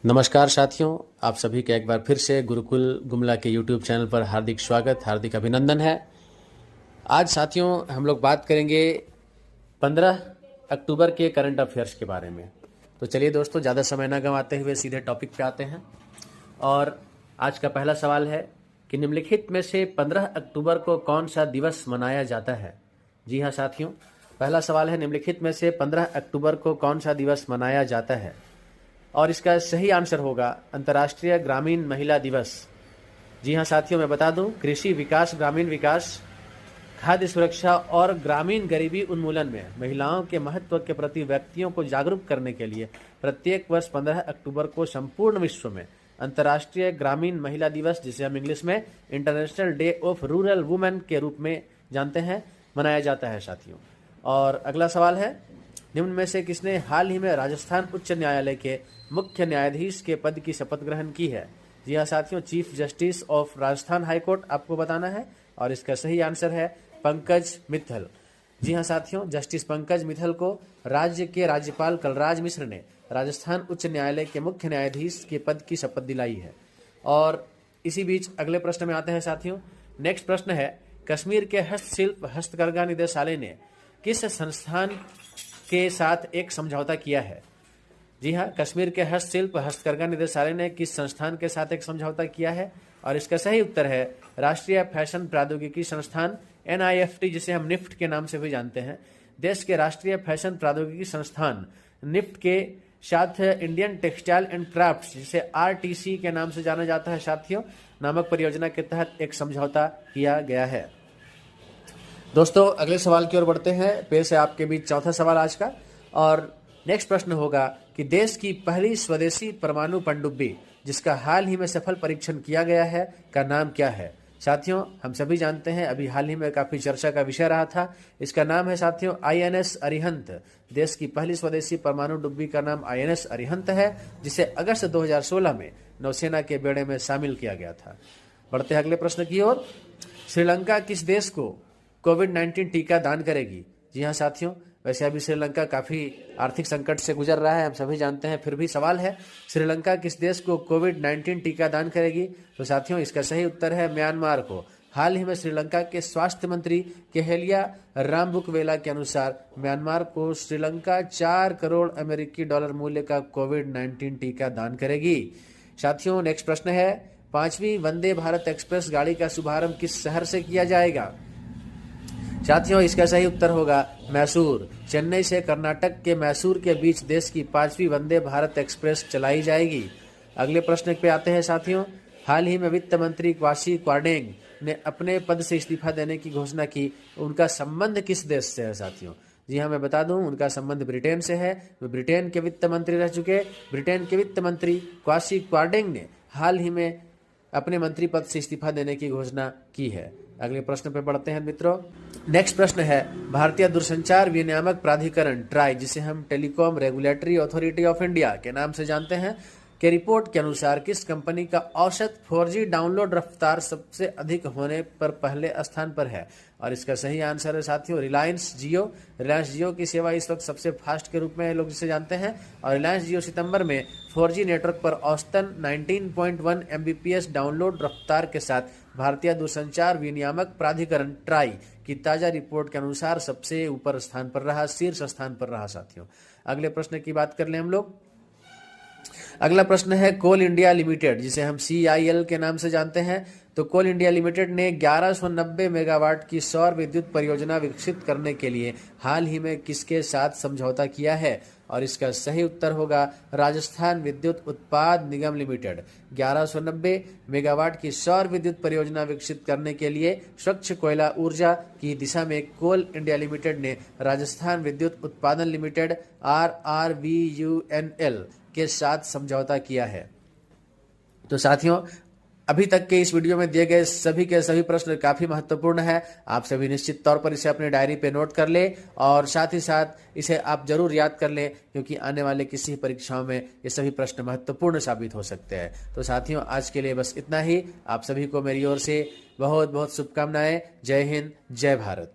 नमस्कार साथियों, आप सभी का एक बार फिर से गुरुकुल गुमला के यूट्यूब चैनल पर हार्दिक स्वागत, हार्दिक अभिनंदन है। आज साथियों हम लोग बात करेंगे 15 अक्टूबर के करंट अफेयर्स के बारे में। तो चलिए दोस्तों, ज़्यादा समय न गंवाते हुए सीधे टॉपिक पे आते हैं। और आज का पहला सवाल है कि निम्नलिखित में से 15 अक्टूबर को कौन सा दिवस मनाया जाता है। जी हाँ साथियों, पहला सवाल है निम्नलिखित में से 15 अक्टूबर को कौन सा दिवस मनाया जाता है, और इसका सही आंसर होगा अंतर्राष्ट्रीय ग्रामीण महिला दिवस। जी हाँ साथियों, मैं बता दूं, कृषि विकास, ग्रामीण विकास, खाद्य सुरक्षा और ग्रामीण गरीबी उन्मूलन में महिलाओं के महत्व के प्रति व्यक्तियों को जागरूक करने के लिए प्रत्येक वर्ष 15 अक्टूबर को संपूर्ण विश्व में अंतर्राष्ट्रीय ग्रामीण महिला दिवस, जिसे हम इंग्लिश में international day of rural women के रूप में जानते हैं, मनाया जाता है साथियों। और अगला सवाल है, निम्न में से किसने हाल ही में राजस्थान उच्च न्यायालय के मुख्य न्यायाधीश के पद की शपथ ग्रहण की है। जी हाँ साथियों, chief justice of Rajasthan high court आपको बताना है, और इसका सही आंसर है पंकज मित्तल। जी हाँ साथियों, जस्टिस पंकज मित्तल को राज्य के राज्यपाल कलराज मिश्र ने राजस्थान उच्च न्यायालय के मुख्य न्यायाधीश के पद की शपथ दिलाई है। और इसी बीच अगले प्रश्न में आते हैं साथियों। नेक्स्ट प्रश्न है, कश्मीर के हस्तशिल्प हस्तकरघा निदेशालय ने किस संस्थान के साथ एक समझौता किया है। जी हाँ, कश्मीर के हस्तशिल्प हस्तकरघा निदेशालय ने किस संस्थान के साथ एक समझौता किया है, और इसका सही उत्तर है राष्ट्रीय फैशन प्रौद्योगिकी संस्थान NIFT, जिसे हम निफ्ट के नाम से भी जानते हैं। देश के राष्ट्रीय फैशन प्रौद्योगिकी संस्थान निफ्ट के साथ इंडियन टेक्सटाइल एंड क्राफ्ट्स, जिसे RTC के नाम से जाना जाता है साथियों, नामक परियोजना के तहत एक समझौता किया गया है। दोस्तों अगले सवाल की ओर बढ़ते हैं। पेश है आपके बीच चौथा सवाल आज का, और नेक्स्ट प्रश्न होगा कि देश की पहली स्वदेशी परमाणु पनडुब्बी जिसका हाल ही में सफल परीक्षण किया गया है का नाम क्या है। साथियों हम सभी जानते हैं, अभी हाल ही में काफ़ी चर्चा का विषय रहा था। इसका नाम है साथियों INS अरिहंत। देश की पहली स्वदेशी परमाणु डुब्बी का नाम INS अरिहंत है, जिसे अगस्त 2016 में नौसेना के बेड़े में शामिल किया गया था। बढ़ते हैं अगले प्रश्न की ओर। श्रीलंका किस देश को कोविड-19 टीका दान करेगी। जी हाँ साथियों, वैसे अभी श्रीलंका काफ़ी आर्थिक संकट से गुजर रहा है, हम सभी जानते हैं, फिर भी सवाल है श्रीलंका किस देश को कोविड-19 टीका दान करेगी। तो साथियों इसका सही उत्तर है म्यांमार को। हाल ही में श्रीलंका के स्वास्थ्य मंत्री केहेलिया रामबुकवेला के अनुसार म्यांमार को श्रीलंका 4 करोड़ अमेरिकी डॉलर मूल्य का कोविड-19 टीका दान करेगी। साथियों नेक्स्ट प्रश्न है, 5वीं वंदे भारत एक्सप्रेस गाड़ी का शुभारंभ किस शहर से किया जाएगा। साथियों इसका सही उत्तर होगा मैसूर। चेन्नई से कर्नाटक के मैसूर के बीच देश की 5वीं वंदे भारत एक्सप्रेस चलाई जाएगी। अगले प्रश्न पे आते हैं साथियों। हाल ही में वित्त मंत्री क्वासी क्वार्टेंग ने अपने पद से इस्तीफा देने की घोषणा की। उनका संबंध किस देश से है साथियों। जी हाँ, मैं बता दूं, उनका संबंध ब्रिटेन से है। वे ब्रिटेन के वित्त मंत्री रह चुके। ब्रिटेन के वित्त मंत्री क्वासी क्वार्टेंग ने हाल ही में अपने मंत्री पद से इस्तीफा देने की घोषणा की है। अगले प्रश्न पे बढ़ते हैं मित्रों। नेक्स्ट प्रश्न है, भारतीय दूरसंचार विनियामक प्राधिकरण ट्राई, जिसे हम telecom regulatory authority of India के नाम से जानते हैं, के रिपोर्ट के अनुसार किस कंपनी का औसत 4G डाउनलोड रफ्तार सबसे अधिक होने पर पहले स्थान पर है। और इसका सही आंसर है साथियों रिलायंस जियो। रिलायंस जियो की सेवा इस वक्त सबसे फास्ट के रूप में लोग जिसे जानते हैं, और रिलायंस जियो सितंबर में 4G नेटवर्क पर औसतन 19.1 Mbps डाउनलोड रफ्तार के साथ भारतीय दूरसंचार विनियामक प्राधिकरण ट्राई की ताजा रिपोर्ट के अनुसार सबसे ऊपर स्थान पर रहा, शीर्ष स्थान पर रहा साथियों। अगले प्रश्न की बात कर लें हम लोग। अगला प्रश्न है, कोल इंडिया लिमिटेड, जिसे हम CIL के नाम से जानते हैं, तो कोल इंडिया लिमिटेड ने 1190 मेगावाट की सौर विद्युत परियोजना विकसित करने के लिए हाल ही में किसके साथ समझौता किया है। और इसका सही उत्तर होगा राजस्थान विद्युत उत्पाद निगम लिमिटेड। 1190 मेगावाट की सौर विद्युत परियोजना विकसित करने के लिए स्वच्छ कोयला ऊर्जा की दिशा में कोल इंडिया लिमिटेड ने राजस्थान विद्युत उत्पादन लिमिटेड RRVUNL के साथ समझौता किया है। तो साथियों अभी तक के इस वीडियो में दिए गए सभी के सभी प्रश्न काफी महत्वपूर्ण है। आप सभी निश्चित तौर पर इसे अपने डायरी पे नोट कर ले, और साथ ही साथ इसे आप जरूर याद कर लें, क्योंकि आने वाले किसी परीक्षाओं में ये सभी प्रश्न महत्वपूर्ण साबित हो सकते हैं। तो साथियों आज के लिए बस इतना ही। आप सभी को मेरी ओर से बहुत बहुत शुभकामनाएं। जय हिंद, जय भारत।